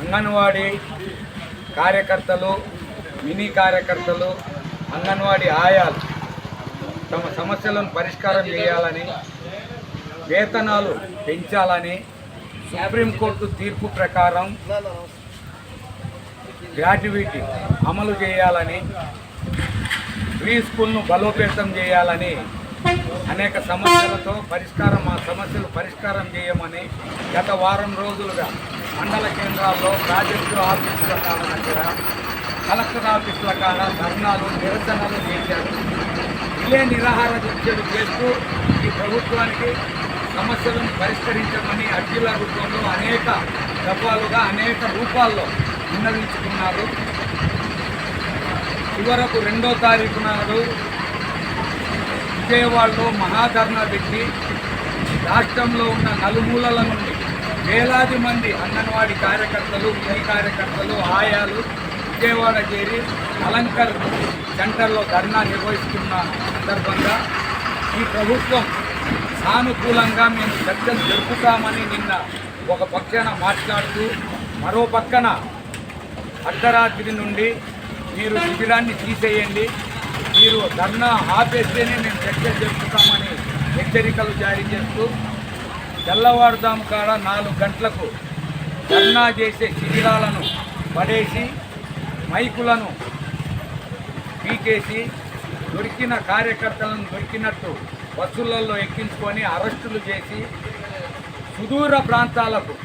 అంగన్వాడీ కార్యకర్తలు, మినీ కార్యకర్తలు, అంగన్వాడీ ఆయాలు తమ సమస్యలను పరిష్కారం చేయాలని, వేతనాలు పెంచాలని, సుప్రీంకోర్టు తీర్పు ప్రకారం గ్రాట్యుటీ అమలు చేయాలని, ప్రీ స్కూల్ను బలోపేతం చేయాలని అనేక సమస్యలతో మా సమస్యలు పరిష్కారం చేయమని గత వారం రోజులుగా మండల కేంద్రాల్లో ప్రాజెక్టు ఆఫీసుల కాడ దగ్గర, కలెక్టర్ ఆఫీసుల కాడ ధర్నాలు, నిరసనలు చేశారు. ఇదే నిరాహార దీక్షలు చేస్తూ ఈ ప్రభుత్వానికి సమస్యలను పరిష్కరించమని అర్జీల రూపంలో అనేక దఫాలుగా అనేక రూపాల్లో విన్నవించుకున్నారు. చివరకు 2వ తారీఖు నాడు విజయవాడలో మహాధర్నా పెట్టి రాష్ట్రంలో ఉన్న నలుమూలల నుండి వేలాది మంది అంగన్వాడీ కార్యకర్తలు, మినీ కార్యకర్తలు, ఆయాలు విజయవాడ చేరి అలంకర్ సెంటర్లో ధర్నా నిర్వహిస్తున్న సందర్భంగా ఈ ప్రభుత్వం సానుకూలంగా మేము చర్చలు జరుపుతామని నిన్న ఒక పక్షాన మాట్లాడుతూ, మరో పక్కన అర్ధరాత్రి నుండి మీరు శిబిరాన్ని తీసేయండి, మీరు ధర్నా ఆపేస్తేనే మేము చర్చలు జరుపుతామని హెచ్చరికలు జారీ చేస్తూ తెల్లవారుదాము కాడ 4 గంటలకు ధర్నా చేసే శిబిరాలను పడేసి మైకులను పీకేసి దొరికిన కార్యకర్తలను దొరికినట్టు బస్సులలో ఎక్కించుకొని అరెస్టులు చేసి సుదూర ప్రాంతాలకు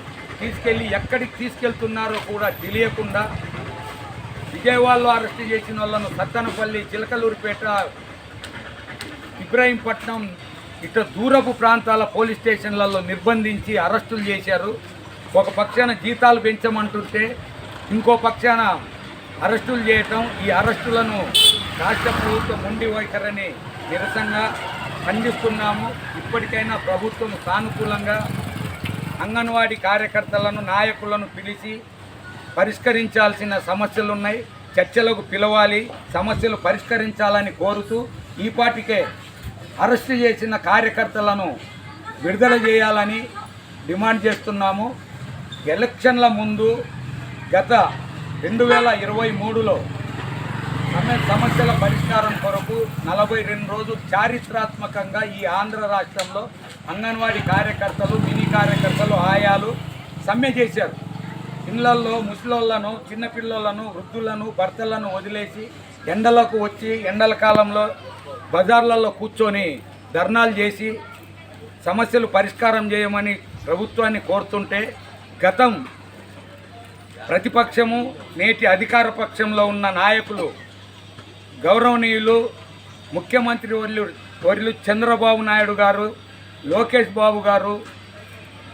తీసుకెళ్ళి ఎక్కడికి తీసుకెళ్తున్నారో కూడా తెలియకుండా విజయవాడలో అరెస్టు చేసిన వాళ్ళను సత్తనపల్లి, చిలకలూరిపేట, ఇబ్రాహీంపట్నం ఇట్లా దూరపు ప్రాంతాల పోలీస్ స్టేషన్లలో నిర్బంధించి అరెస్టులు చేశారు. ఒక పక్షాన జీతాలు పెంచమంటుంటే ఇంకో పక్షాన అరెస్టులు చేయటం, ఈ అరెస్టులను రాష్ట్ర ప్రభుత్వం మొండి వైఖరిని నిరసనగా ఖండిస్తున్నాము. ఇప్పటికైనా ప్రభుత్వం సానుకూలంగా అంగన్వాడీ కార్యకర్తలను, నాయకులను పిలిచి పరిష్కరించాల్సిన సమస్యలున్నాయి, చర్చలకు పిలవాలి, సమస్యలు పరిష్కరించాలని కోరుతూ ఈపాటికే అరెస్టు చేసిన కార్యకర్తలను విడుదల చేయాలని డిమాండ్ చేస్తున్నాము. ఎలక్షన్ల ముందు గత 2023లో సమస్యల పరిష్కారం కొరకు 42 రోజులు చారిత్రాత్మకంగా ఈ ఆంధ్ర రాష్ట్రంలో అంగన్వాడీ కార్యకర్తలు, మినీ కార్యకర్తలు, ఆయాలు సమ్మె చేశారు. ఇళ్లల్లో ముసలోళ్లను, చిన్నపిల్లలను, వృద్ధులను, భర్తలను వదిలేసి ఎండలకు వచ్చి ఎండల కాలంలో బజార్లలో కూర్చొని ధర్నాలు చేసి సమస్యలు పరిష్కారం చేయమని ప్రభుత్వాన్ని కోరుతుంటే, గతం ప్రతిపక్షము, నేటి అధికార పక్షంలో ఉన్న నాయకులు గౌరవనీయులు ముఖ్యమంత్రి వర్యులు చంద్రబాబు నాయుడు గారు, లోకేష్ బాబు గారు,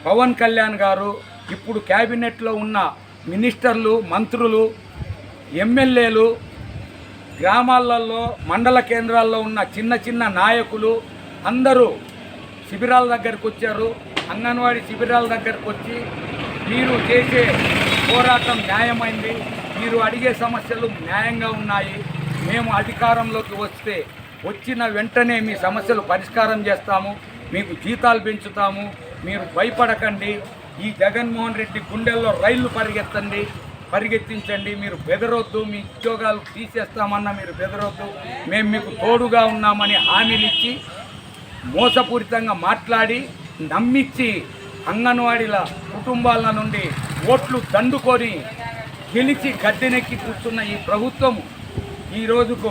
పవన్ కళ్యాణ్ గారు, ఇప్పుడు క్యాబినెట్లో ఉన్న మినిస్టర్లు, మంత్రులు, ఎమ్మెల్యేలు, గ్రామాలలో మండల కేంద్రాల్లో ఉన్న చిన్న చిన్న నాయకులు అందరూ శిబిరాల దగ్గరకు వచ్చారు. అంగన్వాడీ శిబిరాల దగ్గరకు వచ్చి మీరు చేసే పోరాటం న్యాయమైంది, మీరు అడిగే సమస్యలు న్యాయంగా ఉన్నాయి, మేము అధికారంలోకి వస్తే వచ్చిన వెంటనే మీ సమస్యలు పరిష్కారం చేస్తాము, మీకు జీతాలు పెంచుతాము, మీరు భయపడకండి, ఈ జగన్మోహన్ రెడ్డి గుండెల్లో రైళ్లు పరిగెత్తించండి, మీరు బెదరొద్దు, మీ ఉద్యోగాలు తీసేస్తామన్నా మీరు బెదరొద్దు, మేము మీకు తోడుగా ఉన్నామని హామీలు ఇచ్చి మోసపూరితంగా మాట్లాడి నమ్మించి అంగన్వాడీల కుటుంబాల నుండి ఓట్లు దండుకొని గెలిచి గద్దెనెక్కి కూర్చున్న ఈ ప్రభుత్వం ఈ రోజుకు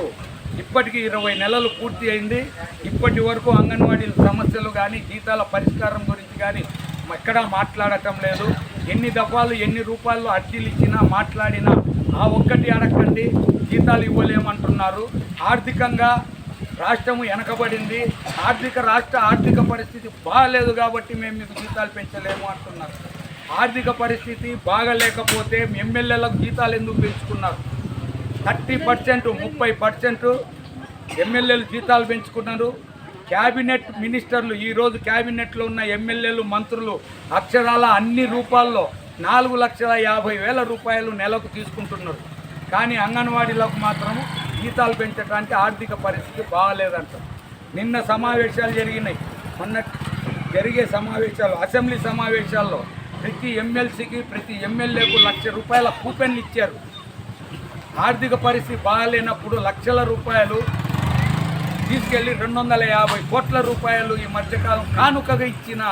ఇప్పటికీ 20 నెలలు పూర్తి అయింది. ఇప్పటి వరకు అంగన్వాడీల సమస్యలు కానీ, జీతాల పరిష్కారం గురించి కానీ ఎక్కడా మాట్లాడటం లేదు. ఎన్ని దఫాలు, ఎన్ని రూపాయలు అర్జీలు ఇచ్చినా, మాట్లాడినా ఆ ఒక్కటి అడగండి, జీతాలు ఇవ్వలేమంటున్నారు. ఆర్థికంగా రాష్ట్రము వెనకబడింది, రాష్ట్ర ఆర్థిక పరిస్థితి బాగాలేదు కాబట్టి మేము మీకు జీతాలు పెంచలేము అంటున్నారు. ఆర్థిక పరిస్థితి బాగలేకపోతే ఎమ్మెల్యేలకు జీతాలు ఎందుకు పెంచుకున్నారు? 30%, 30% ఎమ్మెల్యేలు జీతాలు పెంచుకున్నారు. క్యాబినెట్ మినిస్టర్లు, ఈరోజు క్యాబినెట్లో ఉన్న ఎమ్మెల్యేలు, మంత్రులు అక్షరాల అన్ని రూపాల్లో 4,50,000 రూపాయలు నెలకు తీసుకుంటున్నారు. కానీ అంగన్వాడీలకు మాత్రం జీతాలు పెంచడానికి ఆర్థిక పరిస్థితి బాగాలేదంట. నిన్న సమావేశాలు జరిగినాయి, మొన్న జరిగే సమావేశాలు, అసెంబ్లీ సమావేశాల్లో ప్రతి ఎమ్మెల్సీకి ప్రతి ఎమ్మెల్యేకు ₹1,00,000 కూపెన్లు ఇచ్చారు. ఆర్థిక పరిస్థితి బాగాలేనప్పుడు లక్షల రూపాయలు తీసుకెళ్ళి ₹250 కోట్ల ఈ మధ్యకాలం కానుకగా ఇచ్చిన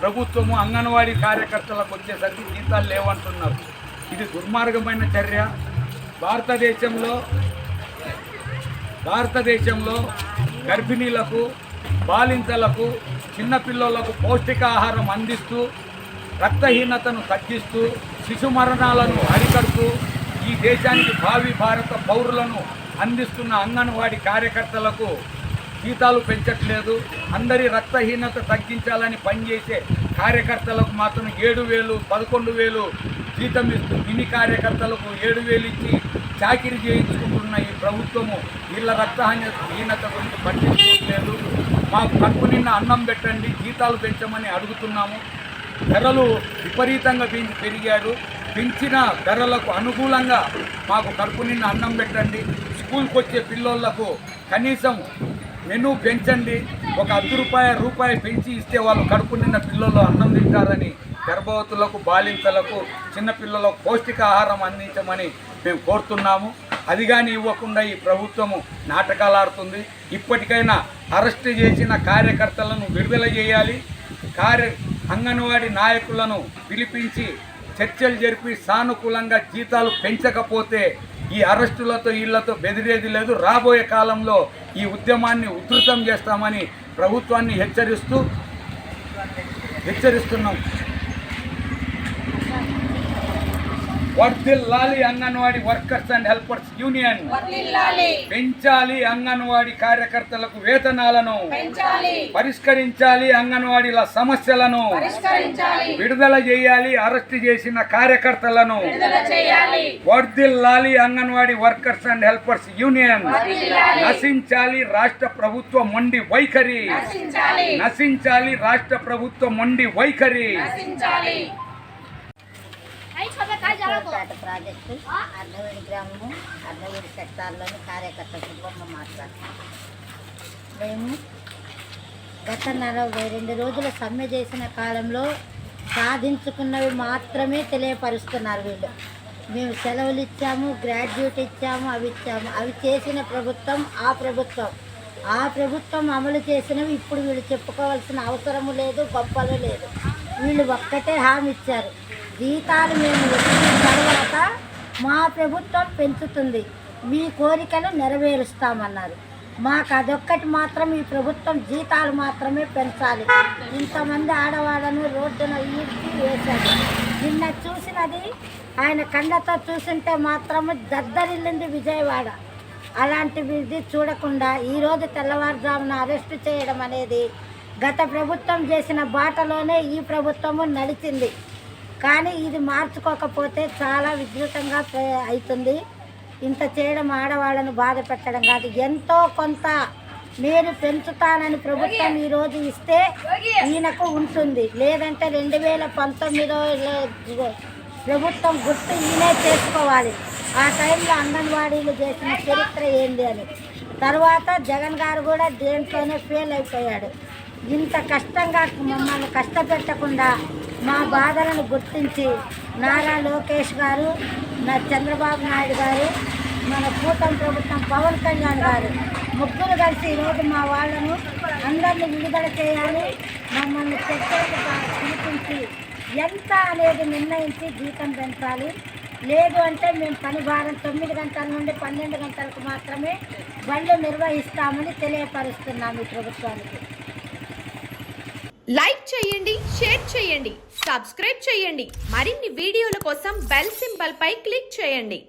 ప్రభుత్వము అంగన్వాడీ కార్యకర్తలకు వచ్చేసరికి జీతాలు లేవంటున్నారు. ఇది దుర్మార్గమైన చర్య. భారతదేశంలో గర్భిణీలకు, బాలింతలకు, చిన్నపిల్లలకు పౌష్టికాహారం అందిస్తూ, రక్తహీనతను తగ్గిస్తూ, శిశు మరణాలను అరికడుతూ ఈ దేశానికి భావి భారత పౌరులను అందిస్తున్న అంగన్వాడీ కార్యకర్తలకు జీతాలు పెంచట్లేదు. అందరి రక్తహీనత తగ్గించాలని పనిచేసే కార్యకర్తలకు మాత్రం 7,000, 11,000 జీతం ఇస్తూ మినీ కార్యకర్తలకు 7,000 ఇచ్చి చాకిరీ చేయించుకుంటున్న ఈ ప్రభుత్వము వీళ్ళ రక్తహీనత గురించి పట్టించుకోవట్లేదు. మాకు కడుపు నిన్న అన్నం పెట్టండి, జీతాలు పెంచమని అడుగుతున్నాము. ధరలు విపరీతంగా పెరిగారు. పెంచిన ధరలకు అనుకూలంగా మాకు కడుపు నిన్న అన్నం పెట్టండి. స్కూల్కి వచ్చే పిల్లోళ్లకు కనీసం మెనూ పెంచండి. ఒక ₹1 పెంచి ఇస్తే వాళ్ళు కడుపు నిన్న పిల్లలు అన్నం తింటారని గర్భవతులకు, బాలింతలకు, చిన్నపిల్లలకు పౌష్టికాహారం అందించమని మేము కోరుతున్నాము. అది కానీ ఇవ్వకుండా ఈ ప్రభుత్వము నాటకాలు ఆడుతుంది. ఇప్పటికైనా అరెస్ట్ చేసిన కార్యకర్తలను విడుదల చేయాలి. అంగన్వాడీ నాయకులను పిలిపించి చర్చలు జరిపి సానుకూలంగా జీతాలు పెంచకపోతే ఈ అరెస్టులతో వీళ్లతో బెదిరేది లేదు. రాబోయే కాలంలో ఈ ఉద్యమాన్ని ఉధృతం చేస్తామని ప్రభుత్వాన్ని హెచ్చరిస్తున్నాం. వర్ధిల్లాలి anganwadi workers and helpers union. పెంచాలి అంగన్వాడీ కార్యకర్తలకు వేతనాలను, పరిష్కరించాలి అంగన్వాడీల సమస్యలను, విడుదల చేయాలి అరెస్ట్ చేసిన కార్యకర్తలను. వర్ధిల్లాలి anganwadi workers and helpers union. నశించాలి రాష్ట్ర ప్రభుత్వ మొండి వైఖరి. నశించాలి రాష్ట్ర ప్రభుత్వ మొండి వైఖరి. పేట ప్రాజెక్టు అర్ధవేడి గ్రామము, అర్ధవేడి సెక్టార్లోని కార్యకర్త సుబ్బమ్మ మాట్లాడుతున్నాం. మేము గత 42 రోజుల సమ్మె చేసిన కాలంలో సాధించుకున్నవి మాత్రమే తెలియపరుస్తున్నారు వీళ్ళు. మేము సెలవులు ఇచ్చాము, గ్రాడ్యుయేట్ ఇచ్చాము, అవి ఇచ్చాము. అవి చేసిన ప్రభుత్వం ఆ ప్రభుత్వం అమలు చేసినవి ఇప్పుడు వీళ్ళు చెప్పుకోవాల్సిన అవసరము లేదు, గొప్పలు లేదు. వీళ్ళు ఒక్కటే హామీ ఇచ్చారు, జీతాలు మేము వచ్చిన తర్వాత మా ప్రభుత్వం పెంచుతుంది, మీ కోరికలు నెరవేరుస్తామన్నారు. మాకు అదొక్కటి మాత్రం ఈ ప్రభుత్వం జీతాలు మాత్రమే పెంచాలి. ఇంతమంది ఆడవాళ్ళను రోడ్డున ఈడ్చి వేశారు. నిన్న చూసినది ఆయన కళ్ళతో చూసింటే మాత్రము దద్దరిల్లింది విజయవాడ. అలాంటిది చూడకుండా ఈరోజు తెల్లవారుజామున అరెస్టు చేయడం అనేది గత ప్రభుత్వం చేసిన బాటలోనే ఈ ప్రభుత్వము నడిచింది. కానీ ఇది మార్చుకోకపోతే చాలా విస్తృతంగా అవుతుంది. ఇంత చేయడం ఆడవాళ్ళను బాధ పెట్టడం కాదు, ఎంతో కొంత నేను పెంచుతానని ప్రభుత్వం ఈరోజు ఇస్తే ఈయనకు ఉంటుంది. లేదంటే 2019లో ప్రభుత్వం గుర్తు ఈయనే చేసుకోవాలి. ఆ టైంలో అంగన్వాడీలు చేసిన చరిత్ర ఏంది అని. తర్వాత జగన్ గారు కూడా దేంట్లోనే ఫెయిల్ అయిపోయాడు. ఇంత కష్టంగా మమ్మల్ని కష్టపెట్టకుండా మా బాధలను గుర్తించి నారా లోకేష్ గారు, చంద్రబాబు నాయుడు గారు, మన కూటమి ప్రభుత్వం పవన్ కళ్యాణ్ గారు ముగ్గురు కలిసి ఈరోజు మా వాళ్ళను అందరినీ విడుదల చేయాలి, మమ్మల్ని చర్చలకు పిలిపించి ఎంత అనేది నిర్ణయించి జీతం పెంచాలి. లేదు అంటే మేము పని భారం 9 గంటల నుండి 12 గంటలకు మాత్రమే బళ్ళు నిర్వహిస్తామని తెలియపరుస్తున్నాము ఈ ప్రభుత్వానికి. లైక్ చేయండి, షేర్ చేయండి, సబ్స్క్రైబ్ చేయండి. మరిన్ని వీడియోల కోసం బెల్ సింబల్ పై క్లిక్ చేయండి.